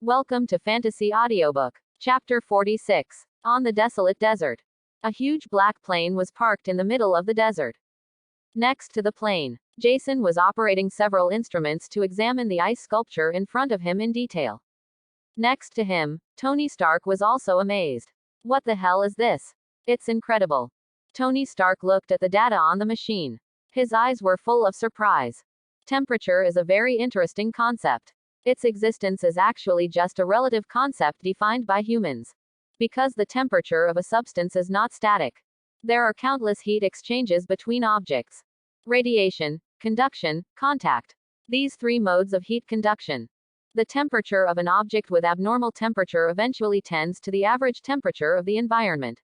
Welcome to Fantasy Audiobook. Chapter 46. On the Desolate Desert. A huge black plane was parked in the middle of the desert. Next to the plane, Jason was operating several instruments to examine the ice sculpture in front of him in detail. Next to him, Tony Stark was also amazed. What the hell is this? It's incredible. Tony Stark looked at the data on the machine. His eyes were full of surprise. Temperature is a very interesting concept. Its existence is actually just a relative concept defined by humans. Because the temperature of a substance is not static. There are countless heat exchanges between objects. Radiation, conduction, contact. These three modes of heat conduction. The temperature of an object with abnormal temperature eventually tends to the average temperature of the environment.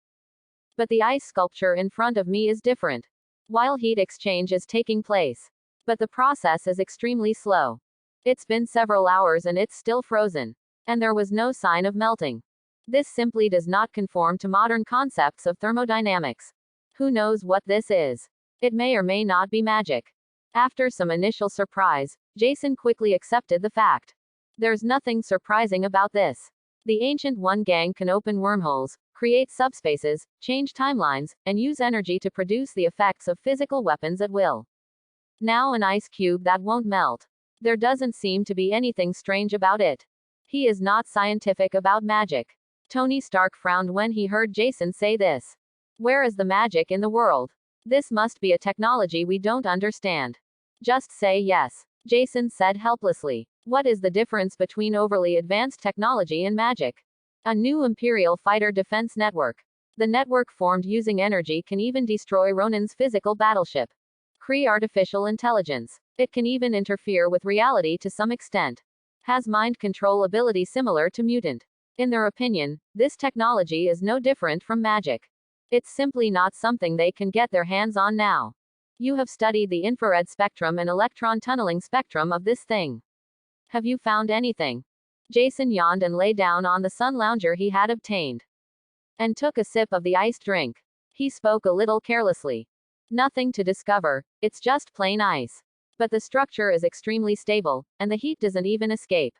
But the ice sculpture in front of me is different. While heat exchange is taking place. But the process is extremely slow. It's been several hours and it's still frozen. And there was no sign of melting. This simply does not conform to modern concepts of thermodynamics. Who knows what this is? It may or may not be magic. After some initial surprise, Jason quickly accepted the fact. There's nothing surprising about this. The Ancient One gang can open wormholes, create subspaces, change timelines, and use energy to produce the effects of physical weapons at will. Now an ice cube that won't melt. There doesn't seem to be anything strange about it. He is not scientific about magic. Tony Stark frowned when he heard Jason say this. Where is the magic in the world? This must be a technology we don't understand. Just say yes. Jason said helplessly. What is the difference between overly advanced technology and magic? A new Imperial fighter defense network. The network formed using energy can even destroy Ronin's physical battleship. Kree artificial intelligence. It can even interfere with reality to some extent. Has mind control ability similar to mutant. In their opinion, this technology is no different from magic. It's simply not something they can get their hands on now. You have studied the infrared spectrum and electron tunneling spectrum of this thing. Have you found anything? Jason yawned and lay down on the sun lounger he had obtained. And took a sip of the iced drink. He spoke a little carelessly. Nothing to discover, it's just plain ice. But the structure is extremely stable, and the heat doesn't even escape.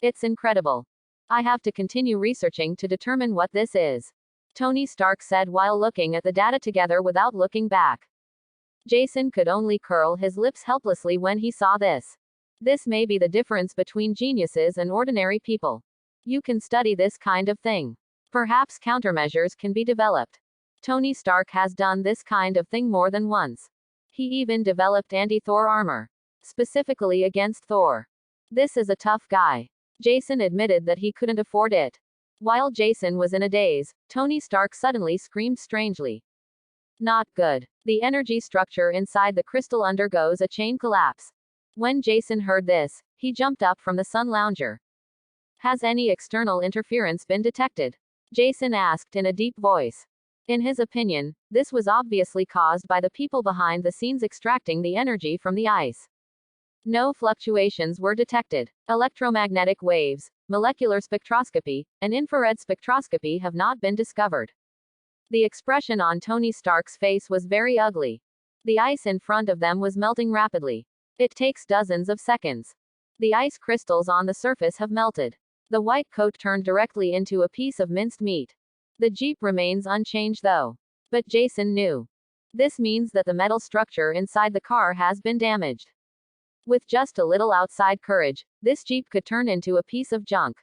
It's incredible. I have to continue researching to determine what this is. Tony Stark said while looking at the data together without looking back. Jason could only curl his lips helplessly when he saw this. This may be the difference between geniuses and ordinary people. You can study this kind of thing. Perhaps countermeasures can be developed. Tony Stark has done this kind of thing more than once. He even developed anti-Thor armor. Specifically against Thor. This is a tough guy. Jason admitted that he couldn't afford it. While Jason was in a daze, Tony Stark suddenly screamed strangely. Not good. The energy structure inside the crystal undergoes a chain collapse. When Jason heard this, he jumped up from the sun lounger. Has any external interference been detected? Jason asked in a deep voice. In his opinion, this was obviously caused by the people behind the scenes extracting the energy from the ice. No fluctuations were detected. Electromagnetic waves, molecular spectroscopy, and infrared spectroscopy have not been discovered. The expression on Tony Stark's face was very ugly. The ice in front of them was melting rapidly. It takes dozens of seconds. The ice crystals on the surface have melted. The white coat turned directly into a piece of minced meat. The Jeep remains unchanged though. But Jason knew. This means that the metal structure inside the car has been damaged. With just a little outside courage, this Jeep could turn into a piece of junk.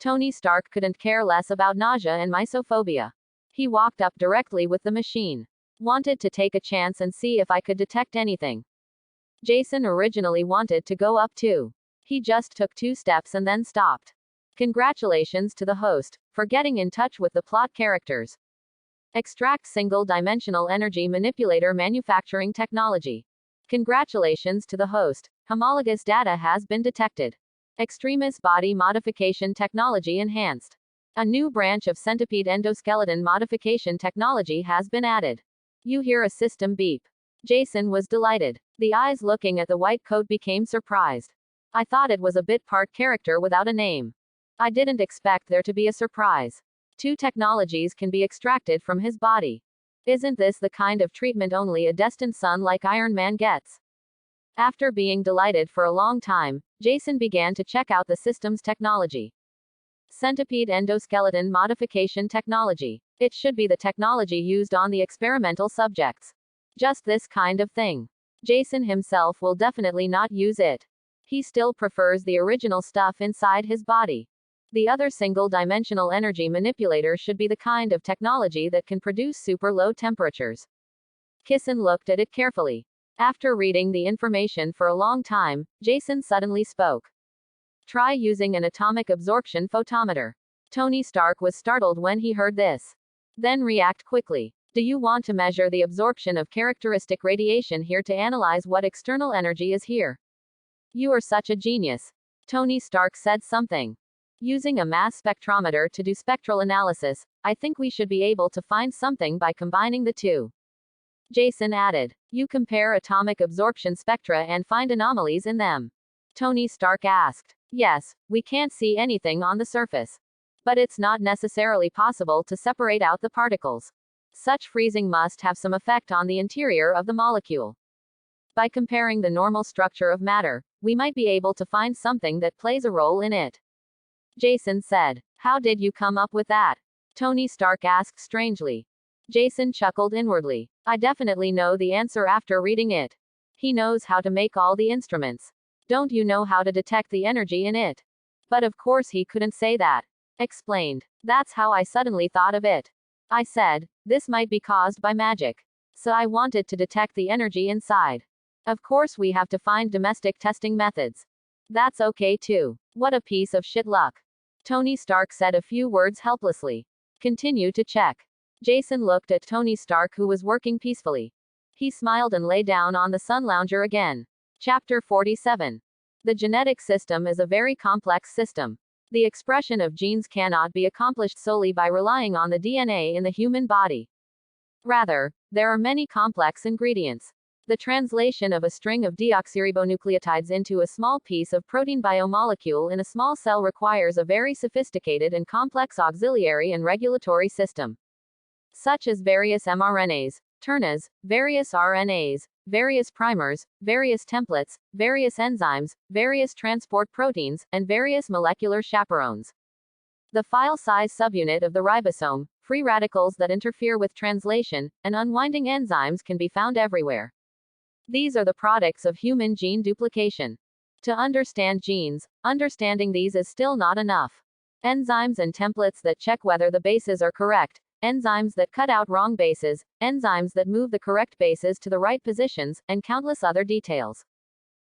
Tony Stark couldn't care less about nausea and mysophobia. He walked up directly with the machine. Wanted to take a chance and see if I could detect anything. Jason originally wanted to go up too. He just took 2 steps and then stopped. Congratulations to the host for getting in touch with the plot characters. Extract single-dimensional energy manipulator manufacturing technology. Congratulations to the host. Homologous data has been detected. Extremis body modification technology enhanced. A new branch of centipede endoskeleton modification technology has been added. You hear a system beep. Jason was delighted. The eyes looking at the white coat became surprised. I thought it was a bit part character without a name. I didn't expect there to be a surprise. 2 technologies can be extracted from his body. Isn't this the kind of treatment only a destined son like Iron Man gets? After being delighted for a long time, Jason began to check out the system's technology. Centipede endoskeleton modification technology. It should be the technology used on the experimental subjects. Just this kind of thing. Jason himself will definitely not use it. He still prefers the original stuff inside his body. The other single-dimensional energy manipulator should be the kind of technology that can produce super low temperatures. Kissen looked at it carefully. After reading the information for a long time, Jason suddenly spoke. Try using an atomic absorption photometer. Tony Stark was startled when he heard this. Then react quickly. Do you want to measure the absorption of characteristic radiation here to analyze what external energy is here? You are such a genius. Tony Stark said something. Using a mass spectrometer to do spectral analysis, I think we should be able to find something by combining the two. Jason added. You compare atomic absorption spectra and find anomalies in them. Tony Stark asked. Yes, we can't see anything on the surface. But it's not necessarily possible to separate out the particles. Such freezing must have some effect on the interior of the molecule. By comparing the normal structure of matter, we might be able to find something that plays a role in it. Jason said. How did you come up with that? Tony Stark asked strangely. Jason chuckled inwardly. I definitely know the answer after reading it. He knows how to make all the instruments. Don't you know how to detect the energy in it? But of course he couldn't say that. Explained. That's how I suddenly thought of it. I said, this might be caused by magic. So I wanted to detect the energy inside. Of course we have to find domestic testing methods. That's okay too. What a piece of shit luck. Tony Stark said a few words helplessly. Continue to check. Jason looked at Tony Stark, who was working peacefully. He smiled and lay down on the sun lounger again. Chapter 47. The genetic system is a very complex system. The expression of genes cannot be accomplished solely by relying on the DNA in the human body. Rather, there are many complex ingredients. The translation of a string of deoxyribonucleotides into a small piece of protein biomolecule in a small cell requires a very sophisticated and complex auxiliary and regulatory system, such as various mRNAs, tRNAs, various RNAs, various primers, various templates, various enzymes, various transport proteins, and various molecular chaperones. The file size subunit of the ribosome, free radicals that interfere with translation, and unwinding enzymes can be found everywhere. These are the products of human gene duplication. To understand genes, understanding these is still not enough. Enzymes and templates that check whether the bases are correct, enzymes that cut out wrong bases, enzymes that move the correct bases to the right positions, and countless other details.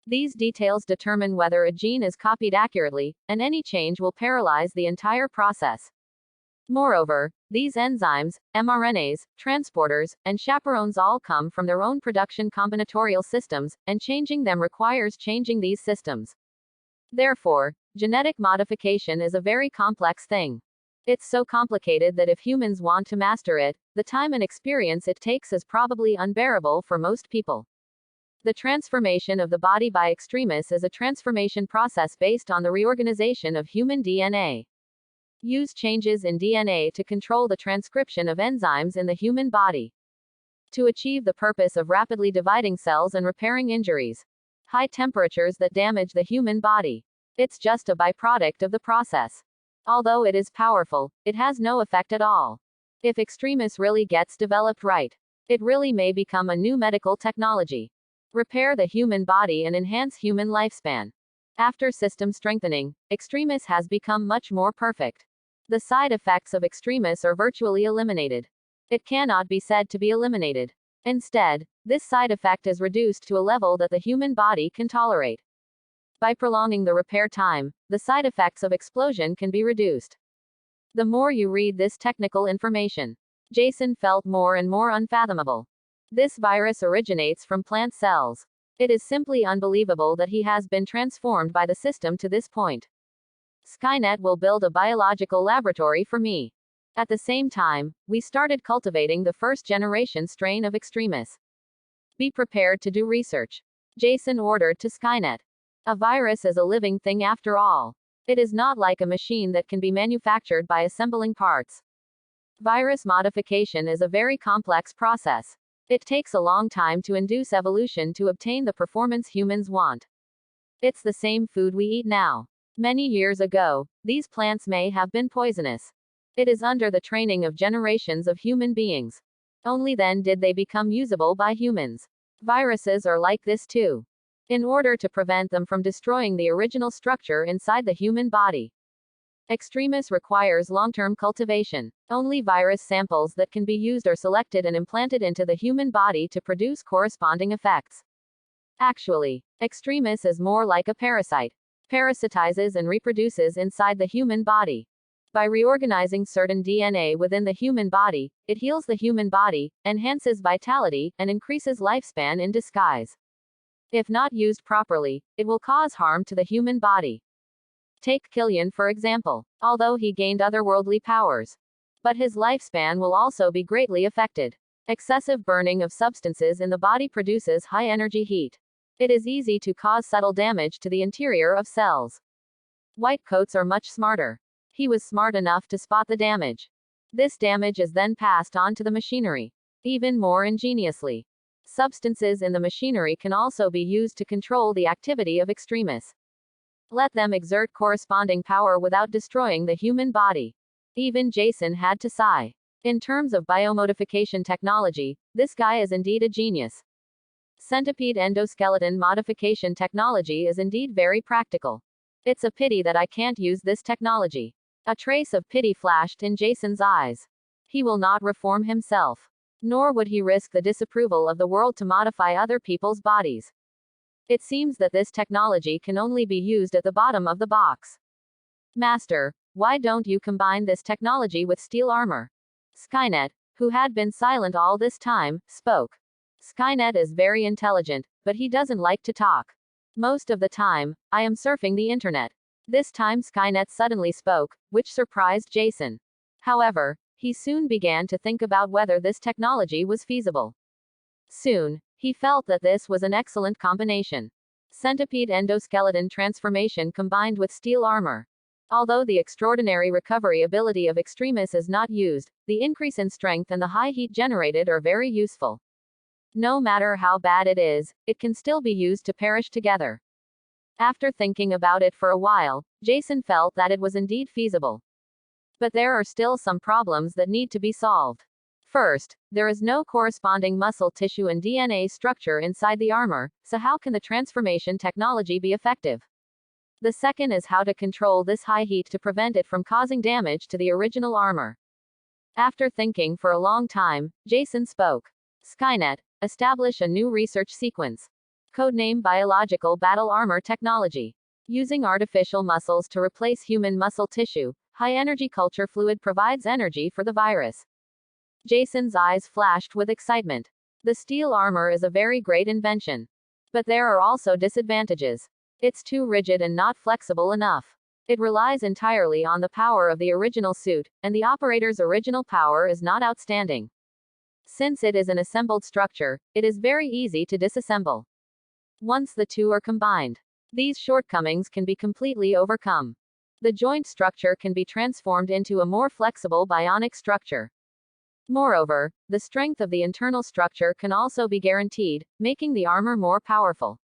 These details determine whether a gene is copied accurately, and any change will paralyze the entire process. Moreover, these enzymes, mRNAs, transporters, and chaperones all come from their own production combinatorial systems, and changing them requires changing these systems. Therefore, genetic modification is a very complex thing. It's so complicated that if humans want to master it, the time and experience it takes is probably unbearable for most people. The transformation of the body by extremis is a transformation process based on the reorganization of human DNA. Use changes in DNA to control the transcription of enzymes in the human body, to achieve the purpose of rapidly dividing cells and repairing injuries. High temperatures that damage the human body. It's just a byproduct of the process. Although it is powerful, it has no effect at all. If extremis really gets developed right, it really may become a new medical technology. Repair the human body and enhance human lifespan. After system strengthening, extremis has become much more perfect. The side effects of extremis are virtually eliminated. It cannot be said to be eliminated. Instead, this side effect is reduced to a level that the human body can tolerate. By prolonging the repair time, the side effects of explosion can be reduced. The more you read this technical information, Jason felt more and more unfathomable. This virus originates from plant cells. It is simply unbelievable that he has been transformed by the system to this point. Skynet will build a biological laboratory for me. At the same time, we started cultivating the first generation strain of extremis. Be prepared to do research. Jason ordered to Skynet. A virus is a living thing after all. It is not like a machine that can be manufactured by assembling parts. Virus modification is a very complex process. It takes a long time to induce evolution to obtain the performance humans want. It's the same food we eat now. Many years ago, these plants may have been poisonous. It is under the training of generations of human beings. Only then did they become usable by humans. Viruses are like this too. In order to prevent them from destroying the original structure inside the human body, extremis requires long-term cultivation. Only virus samples that can be used are selected and implanted into the human body to produce corresponding effects. Actually, extremis is more like a parasite. Parasitizes and reproduces inside the human body. By reorganizing certain DNA within the human body, it heals the human body, enhances vitality, and increases lifespan in disguise. If not used properly, it will cause harm to the human body. Take Killian for example. Although he gained otherworldly powers, but his lifespan will also be greatly affected. Excessive burning of substances in the body produces high energy heat. It is easy to cause subtle damage to the interior of cells. White coats are much smarter. He was smart enough to spot the damage. This damage is then passed on to the machinery. Even more ingeniously, substances in the machinery can also be used to control the activity of extremis. Let them exert corresponding power without destroying the human body. Even Jason had to sigh. In terms of biomodification technology, this guy is indeed a genius. Centipede endoskeleton modification technology is indeed very practical. It's a pity that I can't use this technology. A trace of pity flashed in Jason's eyes. He will not reform himself. Nor would he risk the disapproval of the world to modify other people's bodies. It seems that this technology can only be used at the bottom of the box. Master, why don't you combine this technology with steel armor? Skynet, who had been silent all this time, spoke. Skynet is very intelligent, but he doesn't like to talk. Most of the time, I am surfing the internet. This time Skynet suddenly spoke, which surprised Jason. However, he soon began to think about whether this technology was feasible. Soon, he felt that this was an excellent combination. Centipede endoskeleton transformation combined with steel armor. Although the extraordinary recovery ability of extremis is not used, the increase in strength and the high heat generated are very useful. No matter how bad it is, it can still be used to perish together. After thinking about it for a while, Jason felt that it was indeed feasible. But there are still some problems that need to be solved. First, there is no corresponding muscle tissue and DNA structure inside the armor, so how can the transformation technology be effective? The second is how to control this high heat to prevent it from causing damage to the original armor. After thinking for a long time, Jason spoke. Skynet, establish a new research sequence. Codename Biological Battle Armor Technology. Using artificial muscles to replace human muscle tissue, high-energy culture fluid provides energy for the virus. Jason's eyes flashed with excitement. The steel armor is a very great invention. But there are also disadvantages. It's too rigid and not flexible enough. It relies entirely on the power of the original suit, and the operator's original power is not outstanding. Since it is an assembled structure, it is very easy to disassemble. Once the two are combined, these shortcomings can be completely overcome. The joint structure can be transformed into a more flexible bionic structure. Moreover, the strength of the internal structure can also be guaranteed, making the armor more powerful.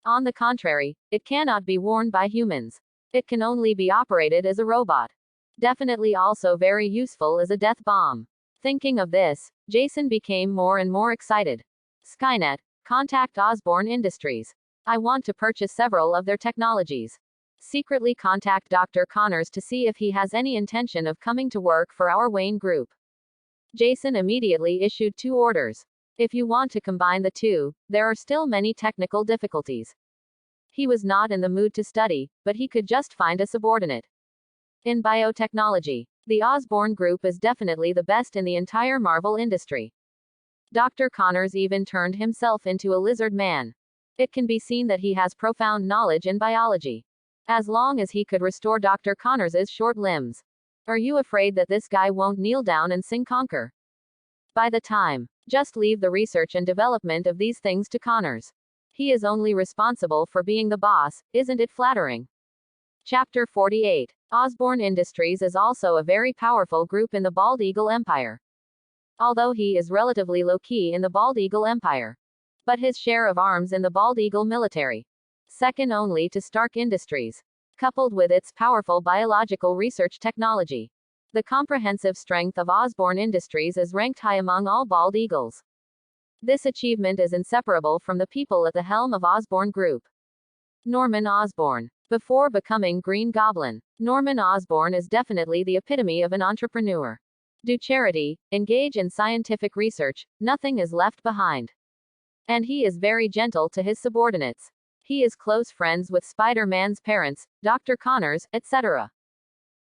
On the contrary, it cannot be worn by humans. It can only be operated as a robot. Definitely also very useful as a death bomb. Thinking of this, Jason became more and more excited. Skynet, contact Osborne Industries. I want to purchase several of their technologies. Secretly contact Dr. Connors to see if he has any intention of coming to work for our Wayne Group. Jason immediately issued 2 orders. If you want to combine the two, there are still many technical difficulties. He was not in the mood to study, but he could just find a subordinate. In biotechnology, the Osborne Group is definitely the best in the entire Marvel industry. Dr. Connors even turned himself into a lizard man. It can be seen that he has profound knowledge in biology. As long as he could restore Dr. Connors's short limbs. Are you afraid that this guy won't kneel down and sing conquer? By the time, just leave the research and development of these things to Connors. He is only responsible for being the boss, isn't it flattering? Chapter 48. Osborne Industries is also a very powerful group in the Bald Eagle Empire. although he is relatively low-key in the Bald Eagle Empire. But his share of arms in the Bald Eagle military, second only to Stark Industries, coupled with its powerful biological research technology. The comprehensive strength of Osborne Industries is ranked high among all bald eagles. This achievement is inseparable from the people at the helm of Osborne Group. Norman Osborne. Before becoming Green Goblin, Norman Osborne is definitely the epitome of an entrepreneur. Do charity, engage in scientific research, nothing is left behind. And he is very gentle to his subordinates. He is close friends with Spider-Man's parents, Dr. Connors, etc.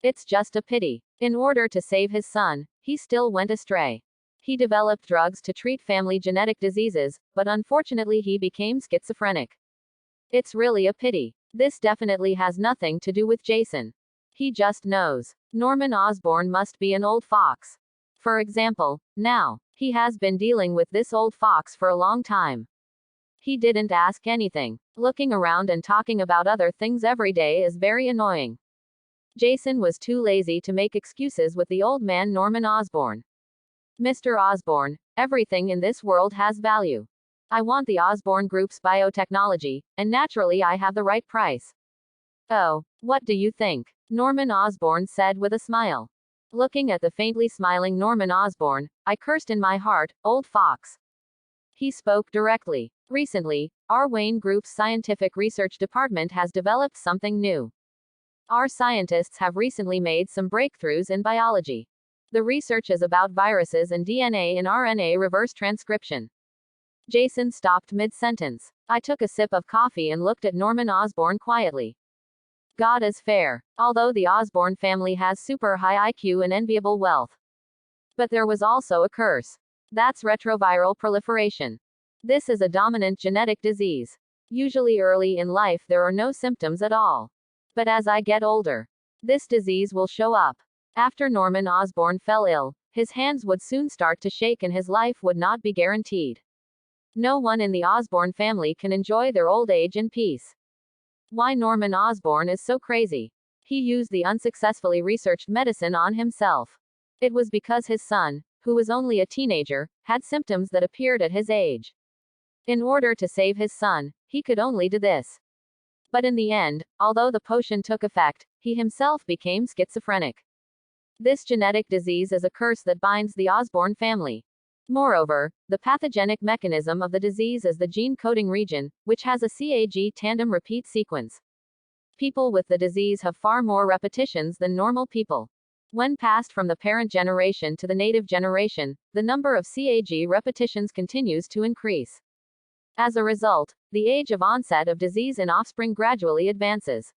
It's just a pity. In order to save his son, he still went astray. He developed drugs to treat family genetic diseases, but unfortunately he became schizophrenic. It's really a pity. This definitely has nothing to do with Jason. He just knows. Norman Osborne must be an old fox. For example, now, he has been dealing with this old fox for a long time. He didn't ask anything. Looking around and talking about other things every day is very annoying. Jason was too lazy to make excuses with the old man Norman Osborne. Mr. Osborne, everything in this world has value. I want the Osborne Group's biotechnology, and naturally I have the right price. Oh, what do you think? Norman Osborne said with a smile. Looking at the faintly smiling Norman Osborne, I cursed in my heart, old fox. He spoke directly. Recently, our Wayne Group's scientific research department has developed something new. Our scientists have recently made some breakthroughs in biology. The research is about viruses and DNA and RNA reverse transcription. Jason stopped mid-sentence. I took a sip of coffee and looked at Norman Osborne quietly. God is fair. Although the Osborne family has super high IQ and enviable wealth. But there was also a curse. That's retroviral proliferation. This is a dominant genetic disease. Usually early in life there are no symptoms at all. But as I get older, this disease will show up. After Norman Osborne fell ill, his hands would soon start to shake and his life would not be guaranteed. No one in the Osborne family can enjoy their old age in peace. Why Norman Osborne is so crazy? He used the unsuccessfully researched medicine on himself. It was because his son, who was only a teenager, had symptoms that appeared at his age. In order to save his son, he could only do this. But in the end, although the potion took effect, he himself became schizophrenic. This genetic disease is a curse that binds the Osborne family. Moreover, the pathogenic mechanism of the disease is the gene coding region, which has a CAG tandem repeat sequence. People with the disease have far more repetitions than normal people. When passed from the parent generation to the native generation, the number of CAG repetitions continues to increase. As a result, the age of onset of disease in offspring gradually advances.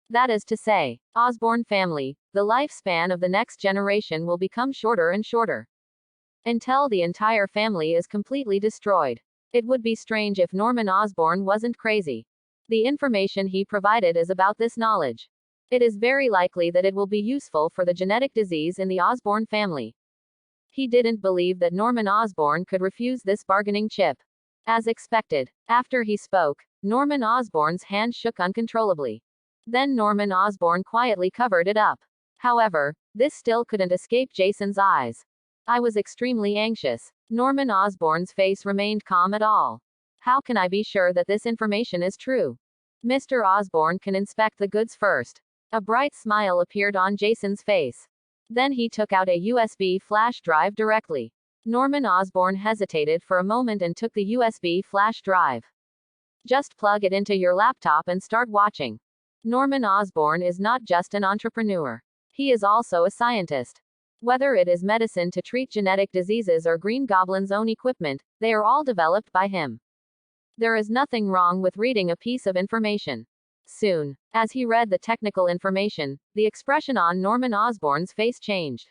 That is to say, Osborne family, the lifespan of the next generation will become shorter and shorter. Until the entire family is completely destroyed. It would be strange if Norman Osborne wasn't crazy. The information he provided is about this knowledge. It is very likely that it will be useful for the genetic disease in the Osborne family. He didn't believe that Norman Osborne could refuse this bargaining chip. As expected, after he spoke, Norman Osborne's hand shook uncontrollably. Then Norman Osborne quietly covered it up. However, this still couldn't escape Jason's eyes. I was extremely anxious. Norman Osborne's face remained calm at all. How can I be sure that this information is true? Mr. Osborne can inspect the goods first. A bright smile appeared on Jason's face. Then he took out a USB flash drive directly. Norman Osborne hesitated for a moment and took the USB flash drive. Just plug it into your laptop and start watching. Norman Osborne is not just an entrepreneur. He is also a scientist. Whether it is medicine to treat genetic diseases or Green Goblin's own equipment, they are all developed by him. There is nothing wrong with reading a piece of information. Soon, as he read the technical information, the expression on Norman Osborne's face changed.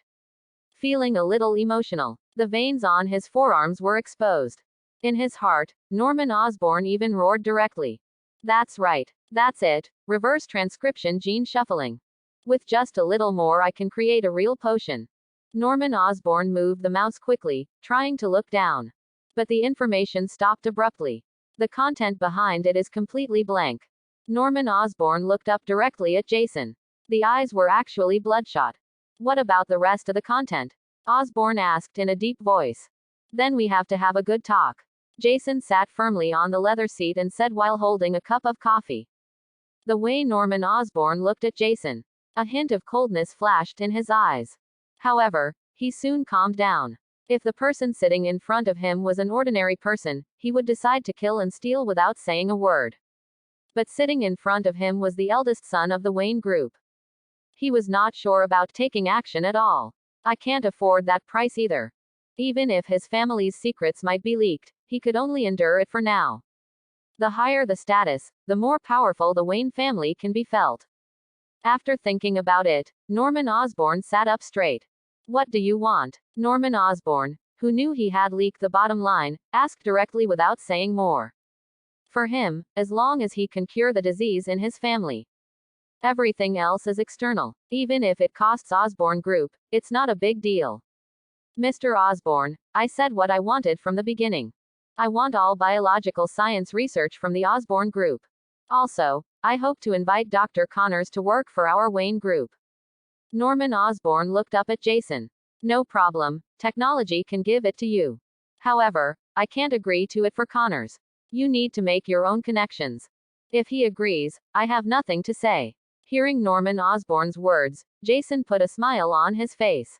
Feeling a little emotional, the veins on his forearms were exposed. In his heart, Norman Osborne even roared directly. That's right. That's it. Reverse transcription gene shuffling. With just a little more I can create a real potion. Norman Osborne moved the mouse quickly, trying to look down. But the information stopped abruptly. The content behind it is completely blank. Norman Osborne looked up directly at Jason. The eyes were actually bloodshot. What about the rest of the content? Osborne asked in a deep voice. Then we have to have a good talk. Jason sat firmly on the leather seat and said while holding a cup of coffee. The way Norman Osborne looked at Jason. A hint of coldness flashed in his eyes. However, he soon calmed down. If the person sitting in front of him was an ordinary person, he would decide to kill and steal without saying a word. But sitting in front of him was the eldest son of the Wayne Group. He was not sure about taking action at all. I can't afford that price either. Even if his family's secrets might be leaked, he could only endure it for now. The higher the status, the more powerful the Wayne family can be felt. After thinking about it, Norman Osborne sat up straight. What do you want? Norman Osborne, who knew he had leaked the bottom line, asked directly without saying more. For him, as long as he can cure the disease in his family. Everything else is external. Even if it costs Osborne Group, it's not a big deal. Mr. Osborne, I said what I wanted from the beginning. I want all biological science research from the Osborne Group. Also, I hope to invite Dr. Connors to work for our Wayne Group. Norman Osborne looked up at Jason. No problem, technology can give it to you. However, I can't agree to it for Connors. You need to make your own connections. If he agrees, I have nothing to say. Hearing Norman Osborne's words, Jason put a smile on his face.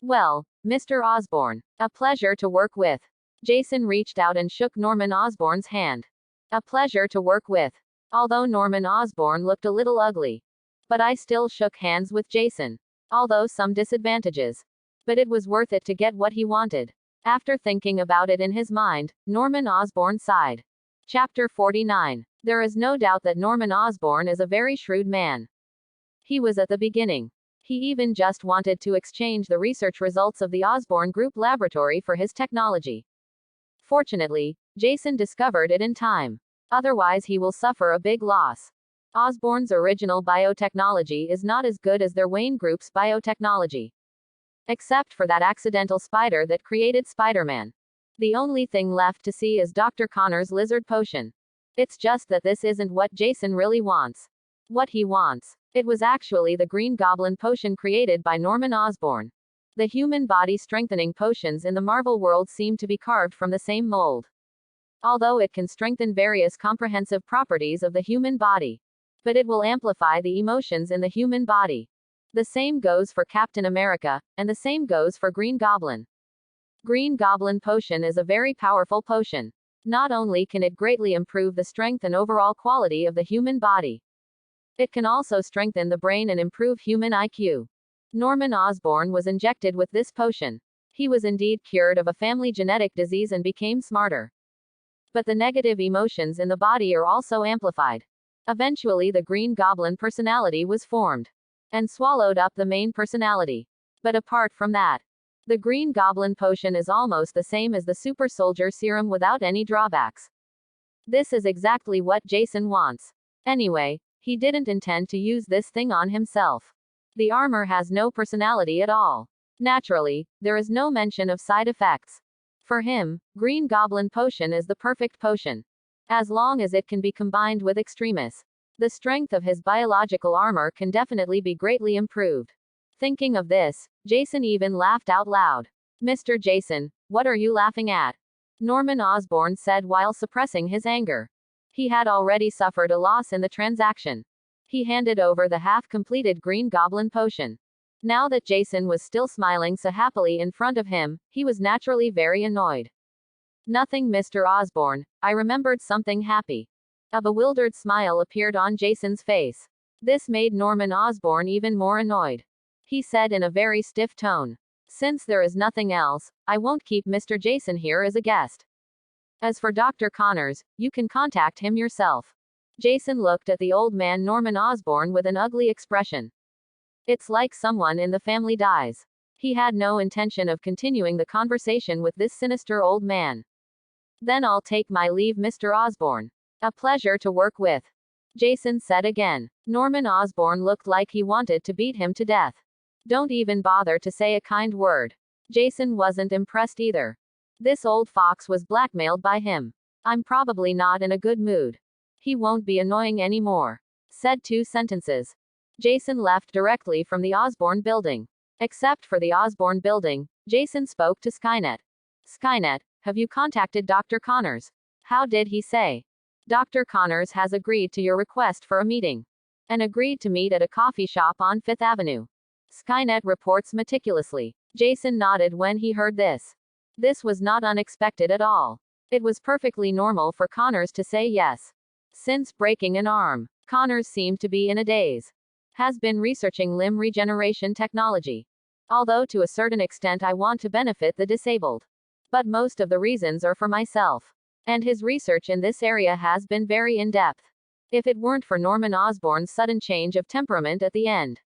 Well, Mr. Osborne, a pleasure to work with. Jason reached out and shook Norman Osborne's hand. A pleasure to work with. Although Norman Osborne looked a little ugly. But I still shook hands with Jason. Although some disadvantages. But it was worth it to get what he wanted. After thinking about it in his mind, Norman Osborne sighed. Chapter 49. There is no doubt that Norman Osborne is a very shrewd man. He was at the beginning. He even just wanted to exchange the research results of the Osborne Group laboratory for his technology. Fortunately, Jason discovered it in time. Otherwise he will suffer a big loss. Osborne's original biotechnology is not as good as their Wayne Group's biotechnology. Except for that accidental spider that created Spider-Man. The only thing left to see is Dr. Connors' lizard potion. It's just that this isn't what Jason really wants. What he wants. It was actually the Green Goblin potion created by Norman Osborne. The human body strengthening potions in the Marvel world seem to be carved from the same mold. Although it can strengthen various comprehensive properties of the human body. But it will amplify the emotions in the human body. The same goes for Captain America, and the same goes for Green Goblin. Green Goblin potion is a very powerful potion. Not only can it greatly improve the strength and overall quality of the human body, it can also strengthen the brain and improve human IQ. Norman Osborne was injected with this potion. He was indeed cured of a family genetic disease and became smarter. But the negative emotions in the body are also amplified. Eventually the Green Goblin personality was formed. And swallowed up the main personality. But apart from that, the Green Goblin potion is almost the same as the Super Soldier Serum without any drawbacks. This is exactly what Jason wants. Anyway, he didn't intend to use this thing on himself. The armor has no personality at all. Naturally, there is no mention of side effects. For him, Green Goblin potion is the perfect potion. As long as it can be combined with Extremis. The strength of his biological armor can definitely be greatly improved. Thinking of this, Jason even laughed out loud. Mr. Jason, what are you laughing at? Norman Osborne said while suppressing his anger. He had already suffered a loss in the transaction. He handed over the half-completed Green Goblin potion. Now that Jason was still smiling so happily in front of him, he was naturally very annoyed. Nothing, Mr. Osborne, I remembered something happy. A bewildered smile appeared on Jason's face. This made Norman Osborne even more annoyed. He said in a very stiff tone. Since there is nothing else, I won't keep Mr. Jason here as a guest. As for Dr. Connors, you can contact him yourself. Jason looked at the old man Norman Osborne with an ugly expression. It's like someone in the family dies. He had no intention of continuing the conversation with this sinister old man. Then I'll take my leave, Mr. Osborne. A pleasure to work with. Jason said again. Norman Osborne looked like he wanted to beat him to death. Don't even bother to say a kind word. Jason wasn't impressed either. This old fox was blackmailed by him. I'm probably not in a good mood. He won't be annoying anymore. Said 2 sentences. Jason left directly from the Osborne building. Except for the Osborne building, Jason spoke to Skynet. Skynet, have you contacted Dr. Connors? How did he say? Dr. Connors has agreed to your request for a meeting. And agreed to meet at a coffee shop on 5th Avenue. Skynet reports meticulously. Jason nodded when he heard this. This was not unexpected at all. It was perfectly normal for Connors to say yes. Since breaking an arm, Connors seemed to be in a daze. Has been researching limb regeneration technology. Although to a certain extent I want to benefit the disabled. But most of the reasons are for myself. And his research in this area has been very in-depth. If it weren't for Norman Osborne's sudden change of temperament at the end.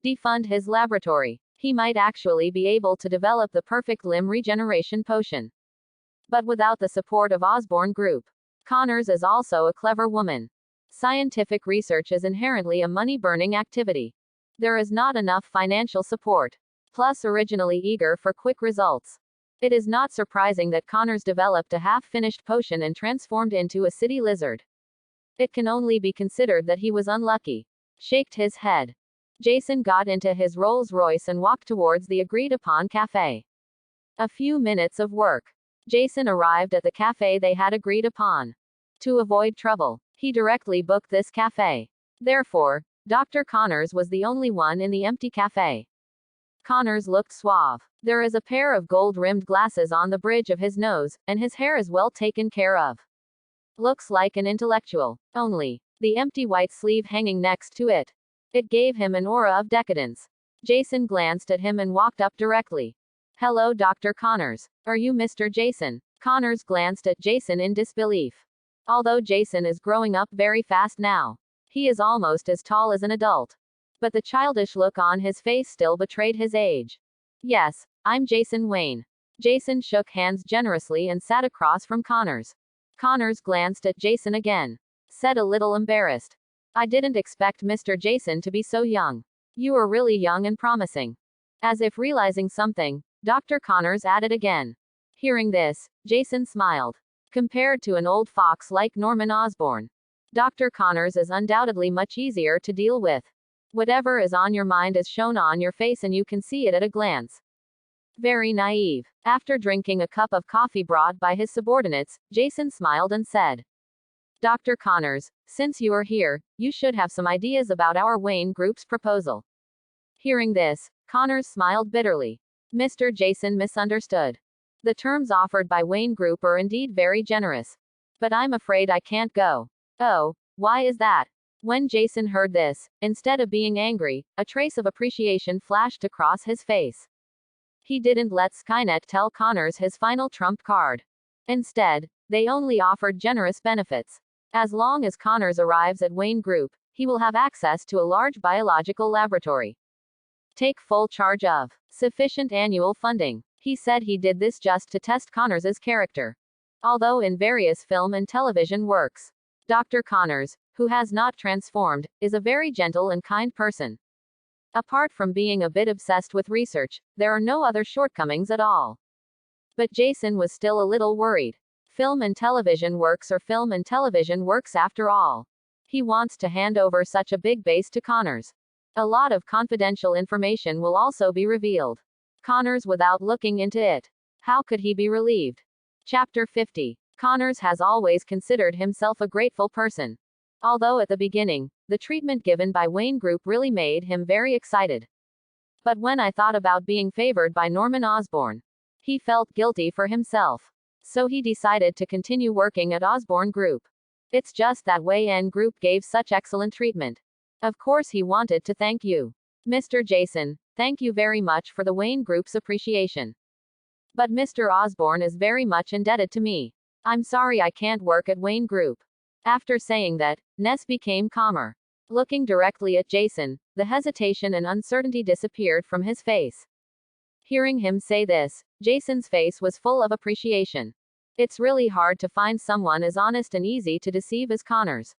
Defund his laboratory. He might actually be able to develop the perfect limb regeneration potion. But without the support of Osborne Group. Connors is also a clever woman. Scientific research is inherently a money-burning activity. There is not enough financial support. Plus originally eager for quick results. It is not surprising that Connors developed a half-finished potion and transformed into a city lizard. It can only be considered that he was unlucky. Shaked his head. Jason got into his Rolls-Royce and walked towards the agreed-upon cafe. A few minutes of work. Jason arrived at the cafe they had agreed upon. To avoid trouble, he directly booked this cafe. Therefore, Dr. Connors was the only one in the empty cafe. Connors looked suave. There is a pair of gold-rimmed glasses on the bridge of his nose, and his hair is well taken care of. Looks like an intellectual. Only, the empty white sleeve hanging next to it. It gave him an aura of decadence. Jason glanced at him and walked up directly. Hello, Dr. Connors. Are you Mr. Jason? Connors glanced at Jason in disbelief. Although Jason is growing up very fast now. He is almost as tall as an adult. But the childish look on his face still betrayed his age. Yes, I'm Jason Wayne. Jason shook hands generously and sat across from Connors. Connors glanced at Jason again. Said a little embarrassed. I didn't expect Mr. Jason to be so young. You are really young and promising. As if realizing something, Dr. Connors added again. Hearing this, Jason smiled. Compared to an old fox like Norman Osborne, Dr. Connors is undoubtedly much easier to deal with. Whatever is on your mind is shown on your face and you can see it at a glance. Very naive. After drinking a cup of coffee brought by his subordinates, Jason smiled and said, Dr. Connors, since you are here, you should have some ideas about our Wayne Group's proposal. Hearing this, Connors smiled bitterly. Mr. Jason misunderstood. The terms offered by Wayne Group are indeed very generous. But I'm afraid I can't go. Oh, why is that? When Jason heard this, instead of being angry, a trace of appreciation flashed across his face. He didn't let Skynet tell Connors his final trump card. Instead, they only offered generous benefits. As long as Connors arrives at Wayne Group, he will have access to a large biological laboratory. Take full charge of. Sufficient annual funding. He said he did this just to test Connors's character. Although in various film and television works, Dr. Connors, who has not transformed, is a very gentle and kind person. Apart from being a bit obsessed with research, there are no other shortcomings at all. But Jason was still a little worried. Film and television works are film and television works after all. He wants to hand over such a big base to Connors. A lot of confidential information will also be revealed. Connors without looking into it. How could he be relieved? Chapter 50. Connors has always considered himself a grateful person. Although at the beginning, the treatment given by Wayne Group really made him very excited. But when I thought about being favored by Norman Osborne, he felt guilty for himself. So he decided to continue working at Osborne Group. It's just that Wayne Group gave such excellent treatment. Of course he wanted to thank you, Mr. Jason. Thank you very much for the Wayne Group's appreciation. But Mr. Osborne is very much indebted to me. I'm sorry I can't work at Wayne Group. After saying that, Ness became calmer. Looking directly at Jason, the hesitation and uncertainty disappeared from his face. Hearing him say this, Jason's face was full of appreciation. It's really hard to find someone as honest and easy to deceive as Connors.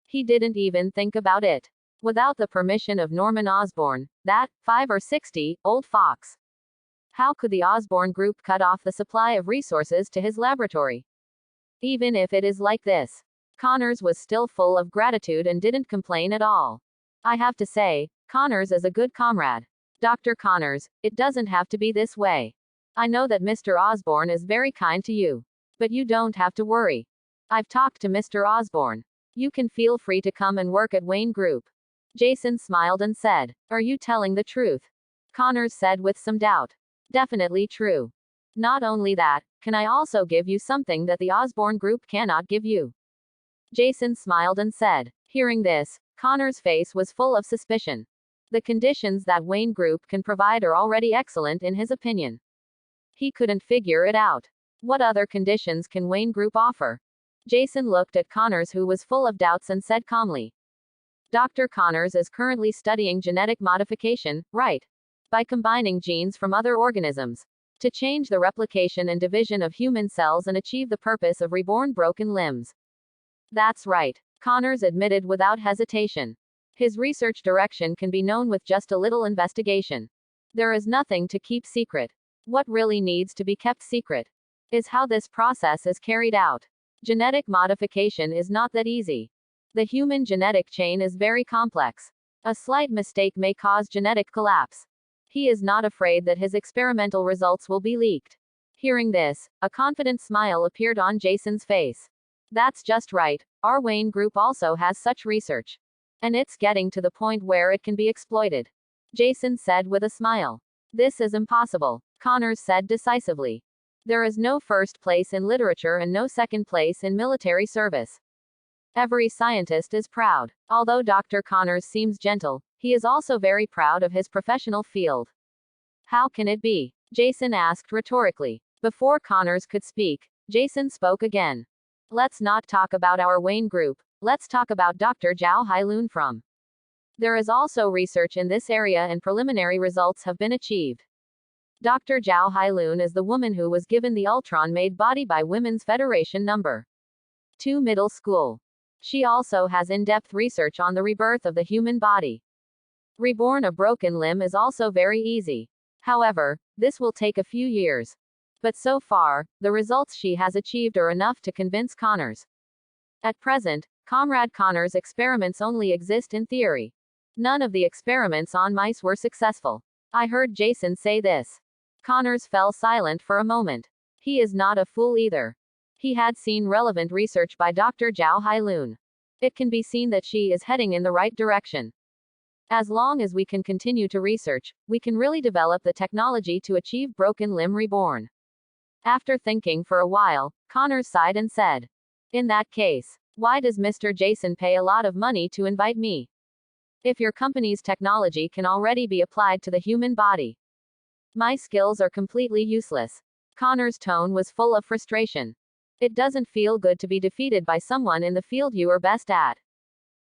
He didn't even think about it. Without the permission of Norman Osborne, that 5 or 60-old fox. How could the Osborne Group cut off the supply of resources to his laboratory? Even if it is like this, Connors was still full of gratitude and didn't complain at all. I have to say, Connors is a good comrade. Dr. Connors, it doesn't have to be this way. I know that Mr. Osborne is very kind to you. But you don't have to worry. I've talked to Mr. Osborne. You can feel free to come and work at Wayne Group. Jason smiled and said, "Are you telling the truth?" Connors said with some doubt. "Definitely true. Not only that, can I also give you something that the Osborne Group cannot give you?" Jason smiled and said. Hearing this, Connor's face was full of suspicion. The conditions that Wayne Group can provide are already excellent in his opinion. He couldn't figure it out. What other conditions can Wayne Group offer? Jason looked at Connors, who was full of doubts, and said calmly, "Dr. Connors is currently studying genetic modification, right? By combining genes from other organisms to change the replication and division of human cells and achieve the purpose of reborn broken limbs." That's right, Connors admitted without hesitation. His research direction can be known with just a little investigation. There is nothing to keep secret. What really needs to be kept secret is how this process is carried out. Genetic modification is not that easy. The human genetic chain is very complex. A slight mistake may cause genetic collapse. He is not afraid that his experimental results will be leaked. Hearing this, a confident smile appeared on Jason's face. That's just right, our Wayne Group also has such research. And it's getting to the point where it can be exploited. Jason said with a smile. This is impossible, Connors said decisively. There is no first place in literature and no second place in military service. Every scientist is proud. Although Dr. Connors seems gentle, he is also very proud of his professional field. How can it be? Jason asked rhetorically. Before Connors could speak, Jason spoke again. Let's not talk about our Wayne Group, let's talk about Dr. Zhao Hailun from. There is also research in this area and preliminary results have been achieved. Dr. Zhao Hailun is the woman who was given the Ultron-made body by Women's Federation No. 2 Middle School. She also has in-depth research on the rebirth of the human body. Reborn a broken limb is also very easy. However, this will take a few years. But so far, the results she has achieved are enough to convince Connors. At present, Comrade Connors' experiments only exist in theory. None of the experiments on mice were successful. I heard Jason say this. Connors fell silent for a moment. He is not a fool either. He had seen relevant research by Dr. Zhao Hailun. It can be seen that she is heading in the right direction. As long as we can continue to research, we can really develop the technology to achieve broken limb reborn. After thinking for a while, Connors sighed and said, "In that case, why does Mr. Jason pay a lot of money to invite me? If your company's technology can already be applied to the human body, my skills are completely useless." Connor's tone was full of frustration. It doesn't feel good to be defeated by someone in the field you are best at.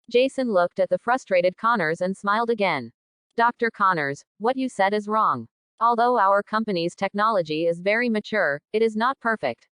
Jason looked at the frustrated Connors and smiled again. Dr. Connors, what you said is wrong. Although our company's technology is very mature, it is not perfect.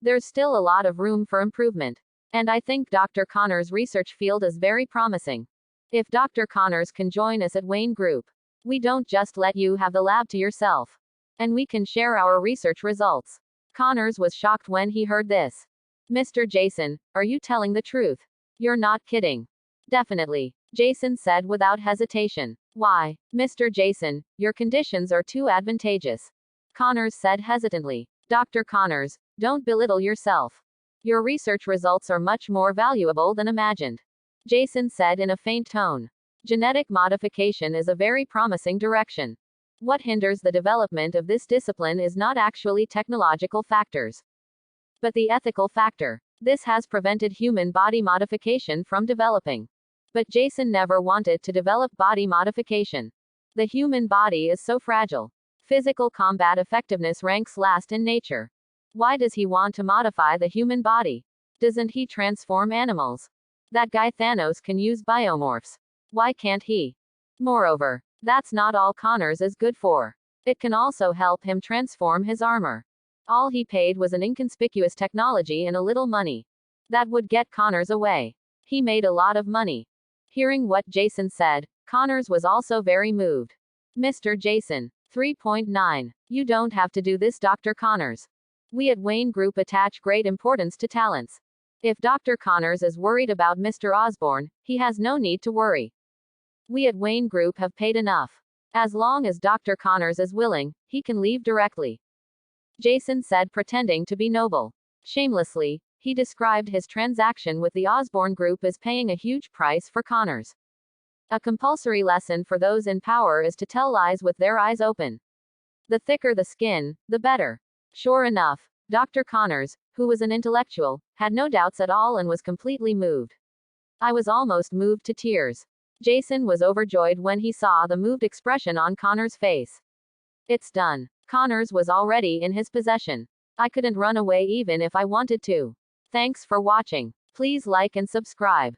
There's still a lot of room for improvement. And I think Dr. Connors' research field is very promising. If Dr. Connors can join us at Wayne Group, we don't just let you have the lab to yourself. And we can share our research results. Connors was shocked when he heard this. Mr. Jason, are you telling the truth? You're not kidding. Definitely, Jason said without hesitation. Why, Mr. Jason, your conditions are too advantageous. Connors said hesitantly. Dr. Connors, don't belittle yourself. Your research results are much more valuable than imagined. Jason said in a faint tone. Genetic modification is a very promising direction. What hinders the development of this discipline is not actually technological factors, but the ethical factor. This has prevented human body modification from developing. But Jason never wanted to develop body modification. The human body is so fragile. Physical combat effectiveness ranks last in nature. Why does he want to modify the human body? Doesn't he transform animals? That guy Thanos can use biomorphs. Why can't he? Moreover, that's not all Connors is good for. It can also help him transform his armor. All he paid was an inconspicuous technology and a little money. That would get Connors away. He made a lot of money. Hearing what Jason said, Connors was also very moved. Mr. Jason. 3.9. You don't have to do this, Dr. Connors. We at Wayne Group attach great importance to talents. If Dr. Connors is worried about Mr. Osborne, he has no need to worry. We at Wayne Group have paid enough. As long as Dr. Connors is willing, he can leave directly. Jason said, pretending to be noble. Shamelessly, he described his transaction with the Osborne group as paying a huge price for Connors. A compulsory lesson for those in power is to tell lies with their eyes open. The thicker the skin, the better. Sure enough, Dr. Connors, who was an intellectual, had no doubts at all and was completely moved. I was almost moved to tears. Jason was overjoyed when he saw the moved expression on Connors' face. It's done. Connors was already in his possession. I couldn't run away even if I wanted to. Thanks for watching. Please like and subscribe.